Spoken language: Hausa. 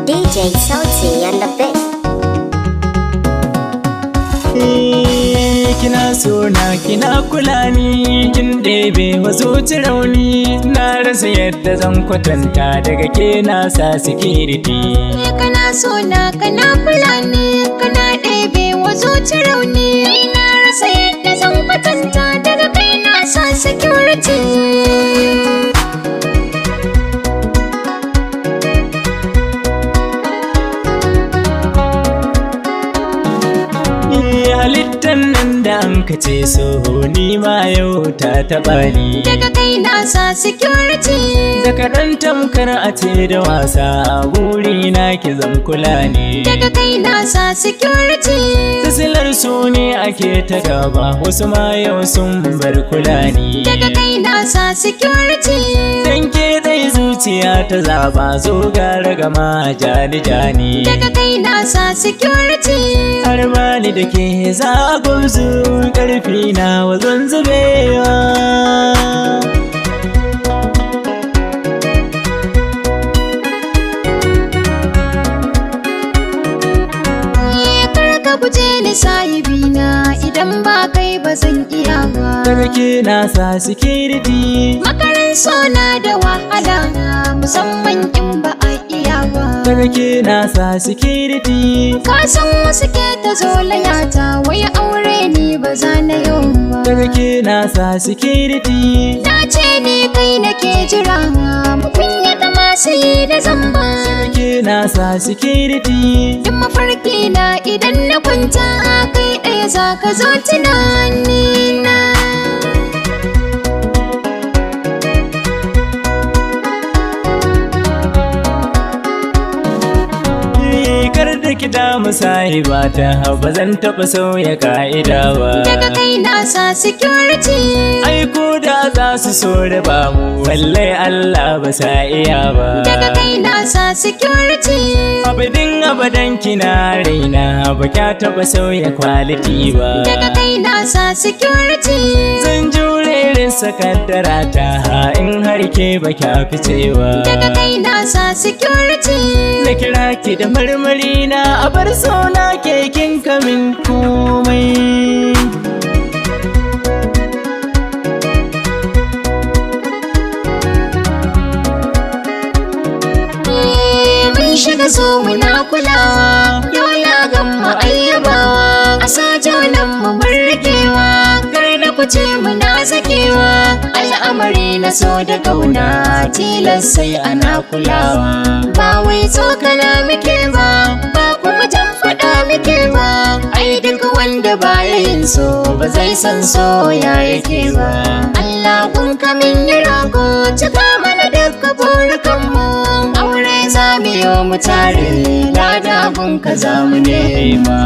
DJ Sauti and the Bit. Kina sona kina kula ni kin ɗebe wa zuci rauni na rasa yadda zan kwatanta daga ke na sa security. Kana sona kana kula ni kana ɗebe wa zuci rauni na rasa yadda zan kwatanta daga kai na sa security. Halittan nan da an kace so ni ma yau ta taɓa ni. Daga kai na sa security. Daga ɗan tamkar a ce da wasa buri na ki zan kula ni. Daga kai na sa security. Tasilar su ne ake ta gaba wasu ma yau sun bar kula ni. Daga kai na sa security. Dan ke dai zuciya ta zaba zo gara gama jani jani. Daga kai na sa security. Har bani da ke za a gwamzu ƙarfi na wazon zubewa. Karka guje ni sahibina idan ba kai ba zan iya ba. Daga ke na sa security. Makarin sona da wahala musamman in ba a iya ba. Daga ke na sa security. Ka san wasu ke ta zolayata wai aure ni ba za na yau ba. Daga ke na sa security. Na ce ni kai nake jira mu kunyata masu yi da zamba. Daga ke na sa security. Duk mafarki na idan na kwanta kai ɗaya za ka zo tunanina. Kar da ki damu sahibata ba zan taɓa sauya ka'ida ba. Daga kai na sa security. Ai ko da za su so da ba mu wallai Allah ba sa iya ba. Daga kai na sa security. Abadin abadan kina raina ba kya taɓa sauya quality ba. Daga kai na sa security. Zan jure rinsa kaddara ta in har ke ba kya ficewa. Daga kai na sa security. Na kira ki da marmari na a bar sona kekin kamin komai. Mun shiga so muna kulawa yau ya gama ayyabawa a sa jaunan mu murkewa kar da kuce muna zakewa al'amari na so da kauna tilas sai ana kulawa ba wai tsokana muke ba ba kuma jan faɗa muke ba ai duk wanda baya yin so ba zai san so ya yake ba Allah kun kamin yi rago cika mana duka burukanmu aure za mu yi mu tare lada kun ka za mu nema.